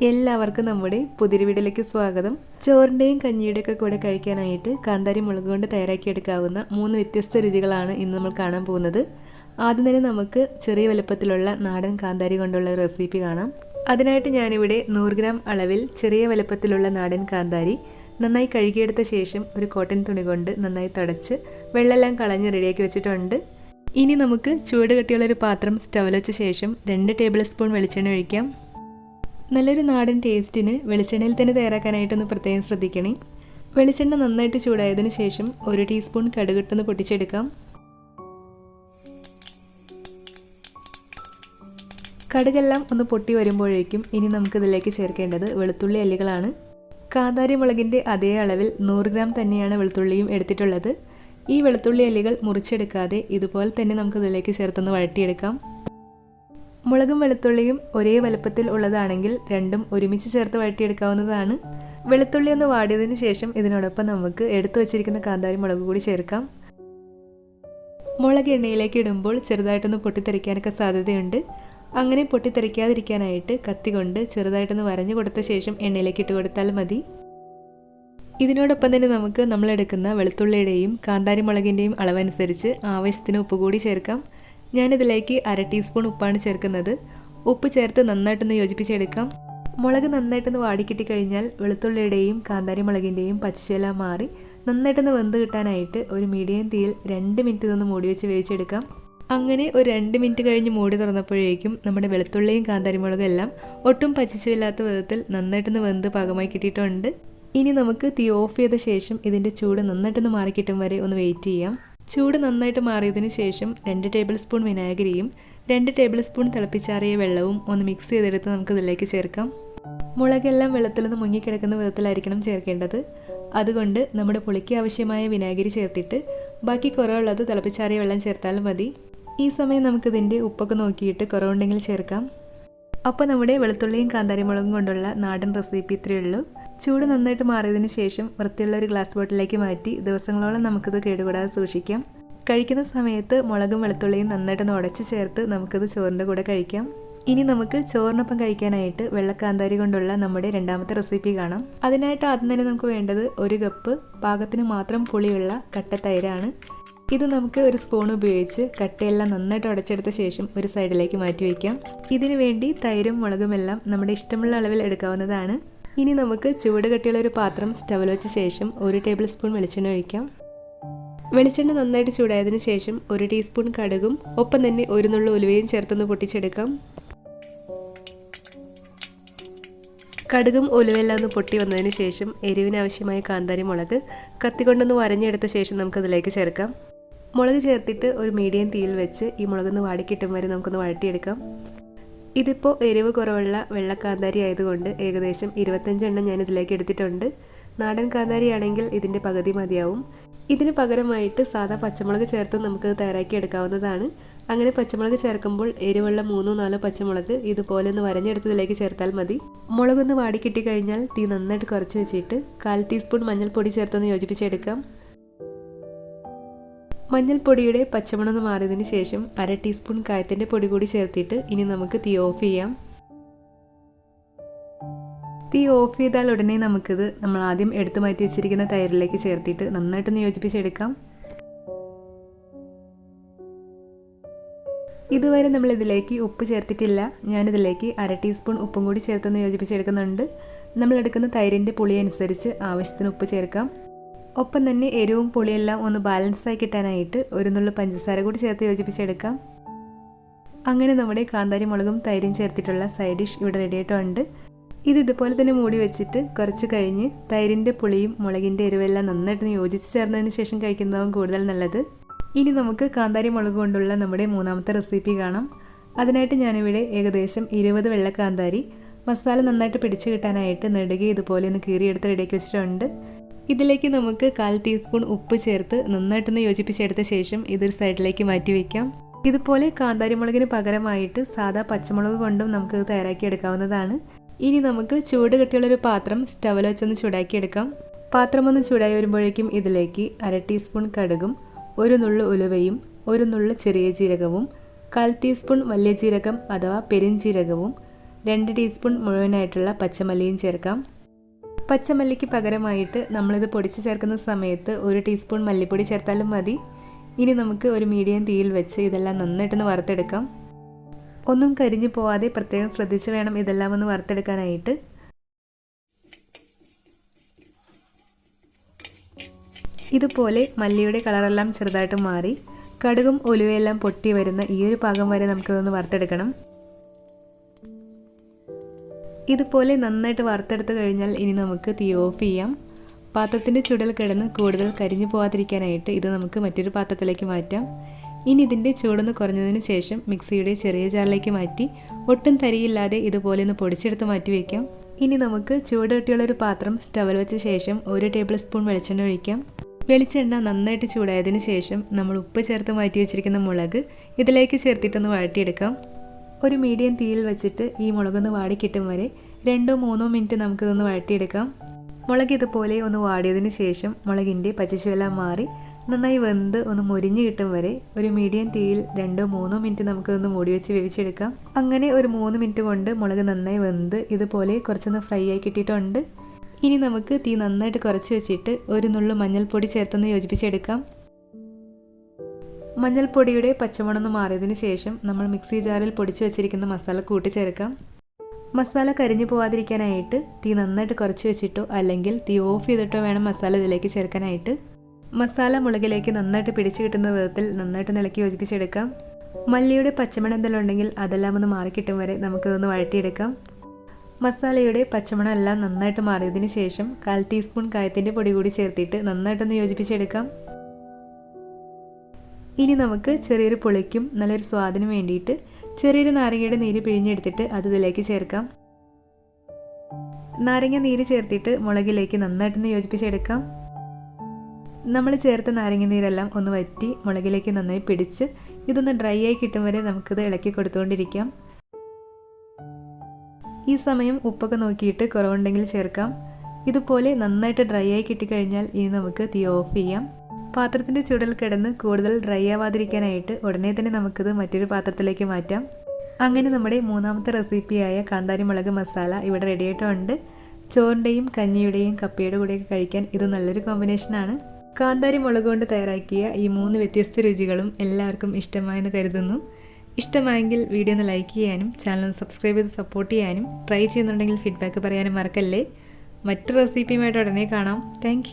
എല്ലാവർക്കും നമ്മുടെ പുതിയ വീഡിയോയിലേക്ക് സ്വാഗതം. ചോറിൻ്റെയും കഞ്ഞിയുടെയൊക്കെ കൂടെ കഴിക്കാനായിട്ട് കാന്താരി മുളക് കൊണ്ട് തയ്യാറാക്കിയെടുക്കാവുന്ന 3 വ്യത്യസ്ത രുചികളാണ് ഇന്ന് നമ്മൾ കാണാൻ പോകുന്നത്. ആദ്യം തന്നെ നമുക്ക് ചെറിയ വലുപ്പത്തിലുള്ള നാടൻ കാന്താരി കൊണ്ടുള്ള റെസിപ്പി കാണാം. അതിനായിട്ട് ഞാനിവിടെ 100 ഗ്രാം അളവിൽ ചെറിയ വലുപ്പത്തിലുള്ള നാടൻ കാന്താരി നന്നായി കഴുകിയെടുത്ത ശേഷം ഒരു കോട്ടൺ തുണി കൊണ്ട് നന്നായി തുടച്ച് വെള്ളമെല്ലാം കളഞ്ഞ് റെഡിയാക്കി വെച്ചിട്ടുണ്ട്. ഇനി നമുക്ക് ചൂട് കട്ടിയുള്ളൊരു പാത്രം സ്റ്റൗവിൽ വെച്ച ശേഷം 2 ടേബിൾ സ്പൂൺ വെളിച്ചെണ്ണ ഒഴിക്കാം. നല്ലൊരു നാടൻ ടേസ്റ്റിന് വെളിച്ചെണ്ണയിൽ തന്നെ തയ്യാറാക്കാനായിട്ടൊന്ന് പ്രത്യേകം ശ്രദ്ധിക്കണേ. വെളിച്ചെണ്ണ നന്നായിട്ട് ചൂടായതിനു ശേഷം 1 ടീസ്പൂൺ കടുകിട്ടൊന്ന് പൊട്ടിച്ചെടുക്കാം. കടുകെല്ലാം ഒന്ന് പൊട്ടി വരുമ്പോഴേക്കും ഇനി നമുക്കിതിലേക്ക് ചേർക്കേണ്ടത് വെളുത്തുള്ളി അല്ലികളാണ്. കാന്താരി മുളകിൻ്റെ അതേ അളവിൽ 100 ഗ്രാം തന്നെയാണ് വെളുത്തുള്ളിയും എടുത്തിട്ടുള്ളത്. ഈ വെളുത്തുള്ളി അല്ലികൾ മുറിച്ചെടുക്കാതെ ഇതുപോലെ തന്നെ നമുക്കിതിലേക്ക് ചേർത്തൊന്ന് വഴറ്റിയെടുക്കാം. മുളകും വെളുത്തുള്ളിയും ഒരേ വലുപ്പത്തിൽ ഉള്ളതാണെങ്കിൽ രണ്ടും ഒരുമിച്ച് ചേർത്ത് വഴറ്റിയെടുക്കാവുന്നതാണ്. വെളുത്തുള്ളി ഒന്ന് വാടിയതിന് ശേഷം ഇതിനോടൊപ്പം നമുക്ക് എടുത്തു വച്ചിരിക്കുന്ന കാന്താരി മുളക് കൂടി ചേർക്കാം. മുളക് എണ്ണയിലേക്ക് ഇടുമ്പോൾ ചെറുതായിട്ടൊന്ന് പൊട്ടിത്തെറിക്കാനൊക്കെ സാധ്യതയുണ്ട്. അങ്ങനെ പൊട്ടിത്തെറിക്കാതിരിക്കാനായിട്ട് കത്തി കൊണ്ട് ചെറുതായിട്ടൊന്ന് വരഞ്ഞു കൊടുത്ത ശേഷം എണ്ണയിലേക്ക് ഇട്ട് കൊടുത്താൽ മതി. ഇതിനോടൊപ്പം തന്നെ നമുക്ക് നമ്മളെടുക്കുന്ന വെളുത്തുള്ളിയുടെയും കാന്താരി മുളകിൻ്റെയും അളവനുസരിച്ച് ആവശ്യത്തിന് ഉപ്പ് കൂടി ചേർക്കാം. ഞാനിതിലേക്ക് 1/2 ടീസ്പൂൺ ഉപ്പാണ് ചേർക്കുന്നത്. ഉപ്പ് ചേർത്ത് നന്നായിട്ടൊന്ന് യോജിപ്പിച്ചെടുക്കാം. മുളക് നന്നായിട്ടൊന്ന് വാടിക്കിട്ടിക്കഴിഞ്ഞാൽ വെളുത്തുള്ളിയുടെയും കാന്താരി മുളകിൻ്റെയും പച്ചച്ചേല മാറി നന്നായിട്ടൊന്ന് വെന്ത് കിട്ടാനായിട്ട് ഒരു മീഡിയം തീയിൽ 2 മിനിറ്റ് ഇതൊന്ന് മൂടി വെച്ച് വേവിച്ചെടുക്കാം. അങ്ങനെ ഒരു 2 മിനിറ്റ് കഴിഞ്ഞ് മൂടി തുറന്നപ്പോഴേക്കും നമ്മുടെ വെളുത്തുള്ളിയും കാന്താരി മുളകും എല്ലാം ഒട്ടും പച്ചിച്ചുമില്ലാത്ത വിധത്തിൽ നന്നായിട്ടൊന്ന് വെന്ത് പാകമായി കിട്ടിയിട്ടുണ്ട്. ഇനി നമുക്ക് തീ ഓഫ് ചെയ്ത ശേഷം ഇതിൻ്റെ ചൂട് നന്നായിട്ടൊന്ന് മാറിക്കിട്ടും വരെ ഒന്ന് വെയിറ്റ് ചെയ്യാം. ചൂട് നന്നായിട്ട് മാറിയതിന് ശേഷം 2 ടേബിൾ സ്പൂൺ വിനാഗിരിയും 2 ടേബിൾ സ്പൂൺ തിളപ്പിച്ചാറിയ വെള്ളവും ഒന്ന് മിക്സ് ചെയ്തെടുത്ത് നമുക്കിതിലേക്ക് ചേർക്കാം. മുളകെല്ലാം വെള്ളത്തിലൊന്ന് മുങ്ങിക്കിടക്കുന്ന വിധത്തിലായിരിക്കണം ചേർക്കേണ്ടത്. അതുകൊണ്ട് നമ്മുടെ പുളിക്ക് ആവശ്യമായ വിനാഗിരി ചേർത്തിട്ട് ബാക്കി കുറവുള്ളത് തിളപ്പിച്ചാറിയ വെള്ളം ചേർത്താലും മതി. ഈ സമയം നമുക്കിതിൻ്റെ ഉപ്പൊക്കെ നോക്കിയിട്ട് കുറവുണ്ടെങ്കിൽ ചേർക്കാം. അപ്പോൾ നമ്മുടെ വെളുത്തുള്ളിയും കാന്താരി മുളകും കൊണ്ടുള്ള നാടൻ റെസിപ്പി ഇത്രയേ ഉള്ളൂ. ചൂട് നന്നായിട്ട് മാറിയതിന് ശേഷം വൃത്തിയുള്ള ഒരു ഗ്ലാസ് ബോട്ടിലേക്ക് മാറ്റി ദിവസങ്ങളോളം നമുക്കിത് കേടുകൂടാതെ സൂക്ഷിക്കാം. കഴിക്കുന്ന സമയത്ത് മുളകും വെളുത്തുള്ളിയും നന്നായിട്ടൊന്ന് ഉടച്ച് ചേർത്ത് നമുക്കിത് ചോറിൻ്റെ കൂടെ കഴിക്കാം. ഇനി നമുക്ക് ചോറിനൊപ്പം കഴിക്കാനായിട്ട് വെള്ളക്കാന്താരി കൊണ്ടുള്ള നമ്മുടെ രണ്ടാമത്തെ റെസിപ്പി കാണാം. അതിനായിട്ട് ആദ്യം തന്നെ നമുക്ക് വേണ്ടത് 1 കപ്പ് പാകത്തിന് മാത്രം പുളിയുള്ള കട്ട തൈരാണ്. ഇത് നമുക്ക് ഒരു സ്പൂൺ ഉപയോഗിച്ച് കട്ടയെല്ലാം നന്നായിട്ട് ഉടച്ചെടുത്ത ശേഷം ഒരു സൈഡിലേക്ക് മാറ്റി വയ്ക്കാം. ഇതിനു വേണ്ടി തൈരും മുളകും എല്ലാം നമ്മുടെ ഇഷ്ടമുള്ള അളവിൽ എടുക്കാവുന്നതാണ്. ഇനി നമുക്ക് ചൂട് കട്ടിയുള്ള ഒരു പാത്രം സ്റ്റൗവിൽ വെച്ച ശേഷം 1 ടേബിൾ സ്പൂൺ വെളിച്ചെണ്ണ ഒഴിക്കാം. വെളിച്ചെണ്ണ നന്നായിട്ട് ചൂടായതിനു ശേഷം 1 ടീസ്പൂൺ കടുകും ഒപ്പം തന്നെ 1 നുള്ളു ഉലുവയും ചേർത്തൊന്ന് പൊട്ടിച്ചെടുക്കാം. കടുകും ഉലുവയെല്ലാം ഒന്ന് പൊട്ടി വന്നതിന് ശേഷം എരിവിനാവശ്യമായ കാന്താരി മുളക് കത്തി കൊണ്ടൊന്ന് വരഞ്ഞെടുത്ത ശേഷം നമുക്കതിലേക്ക് ചേർക്കാം. മുളക് ചേർത്തിട്ട് ഒരു മീഡിയം തീയിൽ വെച്ച് ഈ മുളകൊന്ന് വാടിക്കിട്ടും വരെ നമുക്കൊന്ന് വഴറ്റിയെടുക്കാം. ഇതിപ്പോൾ എരിവ് കുറവുള്ള വെള്ളക്കാന്താരി ആയതുകൊണ്ട് ഏകദേശം 25 എണ്ണം ഞാനിതിലേക്ക് എടുത്തിട്ടുണ്ട്. നാടൻ കാന്താരി ആണെങ്കിൽ ഇതിൻ്റെ പകുതി മതിയാവും. ഇതിന് പകരമായിട്ട് സാധാ പച്ചമുളക് ചേർത്ത് നമുക്ക് തയ്യാറാക്കി എടുക്കാവുന്നതാണ്. അങ്ങനെ പച്ചമുളക് ചേർക്കുമ്പോൾ എരിവുള്ള 3-4 പച്ചമുളക് ഇതുപോലെ ഒന്ന് വരഞ്ഞെടുത്തതിലേക്ക് ചേർത്താൽ മതി. മുളകൊന്ന് വാടിക്കിട്ടിക്കഴിഞ്ഞാൽ തീ നന്നായിട്ട് കുറച്ച് വെച്ചിട്ട് 1/4 ടീസ്പൂൺ മഞ്ഞൾപ്പൊടി ചേർത്തൊന്ന് യോജിപ്പിച്ചെടുക്കാം. മഞ്ഞൾപ്പൊടിയുടെ പച്ചമണം മാറിയതിന് ശേഷം 1/2 ടീസ്പൂൺ കായത്തിൻ്റെ പൊടി കൂടി ചേർത്തിട്ട് ഇനി നമുക്ക് തീ ഓഫ് ചെയ്യാം. തീ ഓഫ് ചെയ്താൽ ഉടനെ നമുക്കിത് നമ്മൾ ആദ്യം എടുത്തു മാറ്റി വെച്ചിരിക്കുന്ന തൈരിലേക്ക് ചേർത്തിട്ട് നന്നായിട്ടൊന്ന് യോജിപ്പിച്ചെടുക്കാം. ഇതുവരെ നമ്മളിതിലേക്ക് ഉപ്പ് ചേർത്തിട്ടില്ല. ഞാനിതിലേക്ക് 1/2 ടീസ്പൂൺ ഉപ്പും കൂടി ചേർത്തൊന്ന് യോജിപ്പിച്ചെടുക്കുന്നുണ്ട്. നമ്മളെടുക്കുന്ന തൈരിൻ്റെ പുളി അനുസരിച്ച് ആവശ്യത്തിന് ഉപ്പ് ചേർക്കാം. ഒപ്പം തന്നെ എരിവും പുളിയെല്ലാം ഒന്ന് ബാലൻസായി കിട്ടാനായിട്ട് 1 നുള്ളു പഞ്ചസാര കൂടി ചേർത്ത് യോജിപ്പിച്ചെടുക്കാം. അങ്ങനെ നമ്മുടെ കാന്താരി മുളകും തൈരും ചേർത്തിട്ടുള്ള സൈഡ് ഡിഷ് ഇവിടെ റെഡി ആയിട്ടുണ്ട്. ഇത് ഇതുപോലെ തന്നെ മൂടി വെച്ചിട്ട് കുറച്ച് കഴിഞ്ഞ് തൈരിൻ്റെ പുളിയും മുളകിൻ്റെ എരിവെല്ലാം നന്നായിട്ട് യോജിച്ച് ചേർന്നതിന് ശേഷം കഴിക്കുന്നതാവും കൂടുതൽ നല്ലത്. ഇനി നമുക്ക് കാന്താരി മുളക് കൊണ്ടുള്ള നമ്മുടെ മൂന്നാമത്തെ റെസിപ്പി കാണാം. അതിനായിട്ട് ഞാനിവിടെ ഏകദേശം 20 വെള്ളക്കാന്താരി മസാല നന്നായിട്ട് പിടിച്ചു കിട്ടാനായിട്ട് നെടുകെ ഇതുപോലെ ഒന്ന് കീറിയെടുത്ത് റെഡിയാക്കി വെച്ചിട്ടുണ്ട്. ഇതിലേക്ക് നമുക്ക് 1/4 ടീസ്പൂൺ ഉപ്പ് ചേർത്ത് നന്നായിട്ടൊന്ന് യോജിപ്പിച്ചെടുത്ത ശേഷം ഇതൊരു സൈഡിലേക്ക് മാറ്റി വയ്ക്കാം. ഇതുപോലെ കാന്താരി മുളകിന് പകരമായിട്ട് സാധാ പച്ചമുളക് കൊണ്ടും നമുക്ക് തയ്യാറാക്കി എടുക്കാവുന്നതാണ്. ഇനി നമുക്ക് ചൂട് കട്ടിയുള്ളൊരു പാത്രം സ്റ്റൗവിൽ വെച്ചൊന്ന് ചൂടാക്കിയെടുക്കാം. പാത്രം ഒന്ന് ചൂടായി വരുമ്പോഴേക്കും ഇതിലേക്ക് 1/2 ടീസ്പൂൺ കടുകും 1 നുള്ളു ഉലുവയും 1 നുള്ളു ചെറിയ ജീരകവും 1/4 ടീസ്പൂൺ വലിയ ജീരകം അഥവാ പെരുംജീരകവും 2 ടീസ്പൂൺ മുഴുവനായിട്ടുള്ള പച്ചമല്ലിയും ചേർക്കാം. പച്ചമല്ലിക്ക് പകരമായിട്ട് നമ്മളിത് പൊടിച്ച് ചേർക്കുന്ന സമയത്ത് 1 ടീസ്പൂൺ മല്ലിപ്പൊടി ചേർത്താലും മതി. ഇനി നമുക്ക് ഒരു മീഡിയം തീയിൽ വെച്ച് ഇതെല്ലാം നന്നായിട്ടൊന്ന് വറുത്തെടുക്കാം. ഒന്നും കരിഞ്ഞു പോവാതെ പ്രത്യേകം ശ്രദ്ധിച്ച് വേണം ഇതെല്ലാം ഒന്ന് വറുത്തെടുക്കാനായിട്ട്. ഇതുപോലെ മല്ലിയുടെ കളറെല്ലാം ചെറുതായിട്ട് മാറി കടുകും ഉലുവയെല്ലാം പൊട്ടി വരുന്ന ഈ ഒരു പാകം വരെ നമുക്കതൊന്ന് വറുത്തെടുക്കണം. ഇതുപോലെ നന്നായിട്ട് വറുത്തെടുത്ത് കഴിഞ്ഞാൽ ഇനി നമുക്ക് തീ ഓഫ് ചെയ്യാം. പാത്രത്തിൻ്റെ ചുടൽ കിടന്ന് കൂടുതൽ കരിഞ്ഞു പോകാതിരിക്കാനായിട്ട് ഇത് നമുക്ക് മറ്റൊരു പാത്രത്തിലേക്ക് മാറ്റാം. ഇനി ഇതിൻ്റെ ചൂടൊന്ന് കുറഞ്ഞതിന് ശേഷം മിക്സിയുടെ ചെറിയ ജാറിലേക്ക് മാറ്റി ഒട്ടും തരിയില്ലാതെ ഇതുപോലെ ഒന്ന് പൊടിച്ചെടുത്ത് മാറ്റി വയ്ക്കാം. ഇനി നമുക്ക് ചൂട് കട്ടിയുള്ളൊരു പാത്രം സ്റ്റവിൽ വെച്ച ശേഷം 1 ടേബിൾ സ്പൂൺ വെളിച്ചെണ്ണ ഒഴിക്കാം. വെളിച്ചെണ്ണ നന്നായിട്ട് ചൂടായതിന് ശേഷം നമ്മൾ ഉപ്പ് ചേർത്ത് മാറ്റി വെച്ചിരിക്കുന്ന മുളക് ഇതിലേക്ക് ചേർത്തിട്ടൊന്ന് വഴറ്റിയെടുക്കാം. ഒരു മീഡിയം തീയിൽ വെച്ചിട്ട് ഈ മുളകൊന്ന് വാടി കിട്ടും വരെ 2-3 മിനിറ്റ് നമുക്കിതൊന്ന് വഴറ്റിയെടുക്കാം. മുളക് ഇതുപോലെ ഒന്ന് വാടിയതിന് ശേഷം മുളകിൻ്റെ പച്ചച്ചുവല മാറി നന്നായി വെന്ത് ഒന്ന് മുരിഞ്ഞ് കിട്ടും വരെ ഒരു മീഡിയം തീയിൽ 2-3 മിനിറ്റ് നമുക്കിതൊന്ന് മൂടി വെച്ച് വേവിച്ചെടുക്കാം. അങ്ങനെ ഒരു 3 മിനിറ്റ് കൊണ്ട് മുളക് നന്നായി വെന്ത് ഇതുപോലെ കുറച്ചൊന്ന് ഫ്രൈ ആയി കിട്ടിയിട്ടുണ്ട്. ഇനി നമുക്ക് തീ നന്നായിട്ട് കുറച്ച് വെച്ചിട്ട് ഒരു നുള്ളു മഞ്ഞൾപ്പൊടി ചേർത്തൊന്ന് യോജിപ്പിച്ചെടുക്കാം. മഞ്ഞൾപ്പൊടിയുടെ പച്ചമണമൊന്ന് മാറിയതിന് ശേഷം നമ്മൾ മിക്സി ജാറിൽ പൊടിച്ച് വെച്ചിരിക്കുന്ന മസാല കൂട്ടി ചേർക്കാം. മസാല കരിഞ്ഞു പോവാതിരിക്കാനായിട്ട് തീ നന്നായിട്ട് കുറച്ച് വെച്ചിട്ടോ അല്ലെങ്കിൽ തീ ഓഫ് ചെയ്തിട്ടോ വേണം മസാല ഇതിലേക്ക് ചേർക്കാനായിട്ട്. മസാല മുളകിലേക്ക് നന്നായിട്ട് പിടിച്ചു കിട്ടുന്ന വിധത്തിൽ നന്നായിട്ട് ഇളക്കി യോജിപ്പിച്ചെടുക്കാം. മല്ലിയുടെ പച്ചമണം എന്തെല്ലാം ഉണ്ടെങ്കിൽ അതെല്ലാം ഒന്ന് മാറിക്കിട്ടും വരെ നമുക്കിതൊന്ന് വഴറ്റിയെടുക്കാം. മസാലയുടെ പച്ചമണം എല്ലാം നന്നായിട്ട് മാറിയതിന് ശേഷം 1/4 ടീസ്പൂൺ കായത്തിൻ്റെ പൊടി കൂടി ചേർത്തിട്ട് നന്നായിട്ടൊന്ന് യോജിപ്പിച്ചെടുക്കാം. ഇനി നമുക്ക് ചെറിയൊരു പുളിക്കും നല്ലൊരു സ്വാദിനും വേണ്ടിയിട്ട് ചെറിയൊരു നാരങ്ങയുടെ നീര് പിഴിഞ്ഞെടുത്തിട്ട് അത് ഇതിലേക്ക് ചേർക്കാം. നാരങ്ങ നീര് ചേർത്തിട്ട് മുളകിലേക്ക് നന്നായിട്ടൊന്ന് യോജിപ്പിച്ചെടുക്കാം. നമ്മൾ ചേർത്ത നാരങ്ങ നീരെല്ലാം ഒന്ന് വറ്റി മുളകിലേക്ക് നന്നായി പിടിച്ച് ഇതൊന്ന് ഡ്രൈ ആയി കിട്ടും വരെ നമുക്കിത് ഇളക്കി കൊടുത്തുകൊണ്ടിരിക്കാം. ഈ സമയം ഉപ്പൊക്കെ നോക്കിയിട്ട് കുറവുണ്ടെങ്കിൽ ചേർക്കാം. ഇതുപോലെ നന്നായിട്ട് ഡ്രൈ ആയി കിട്ടിക്കഴിഞ്ഞാൽ ഇനി നമുക്ക് തീ ഓഫ് ചെയ്യാം. പാത്രത്തിൻ്റെ ചുടൽ കിടന്ന് കൂടുതൽ ഡ്രൈ ആവാതിരിക്കാനായിട്ട് ഉടനെ തന്നെ നമുക്കിത് മറ്റൊരു പാത്രത്തിലേക്ക് മാറ്റാം. അങ്ങനെ നമ്മുടെ മൂന്നാമത്തെ റെസിപ്പിയായ കാന്താരി മുളക് മസാല ഇവിടെ റെഡി ആയിട്ടുണ്ട്. ചോറിൻ്റെയും കഞ്ഞിയുടെയും കപ്പയുടെ കൂടെയൊക്കെ കഴിക്കാൻ ഇത് നല്ലൊരു കോമ്പിനേഷനാണ്. കാന്താരി മുളക് കൊണ്ട് തയ്യാറാക്കിയ ഈ 3 വ്യത്യസ്ത രുചികളും എല്ലാവർക്കും ഇഷ്ടമായെന്ന് കരുതുന്നു. ഇഷ്ടമായെങ്കിൽ വീഡിയോ ഒന്ന് ലൈക്ക് ചെയ്യാനും ചാനൽ സബ്സ്ക്രൈബ് ചെയ്ത് സപ്പോർട്ട് ചെയ്യാനും ട്രൈ ചെയ്യുന്നുണ്ടെങ്കിൽ ഫീഡ്ബാക്ക് പറയാനും മറക്കല്ലേ. മറ്റൊരു റെസിപ്പിയുമായിട്ട് ഉടനെ കാണാം. താങ്ക്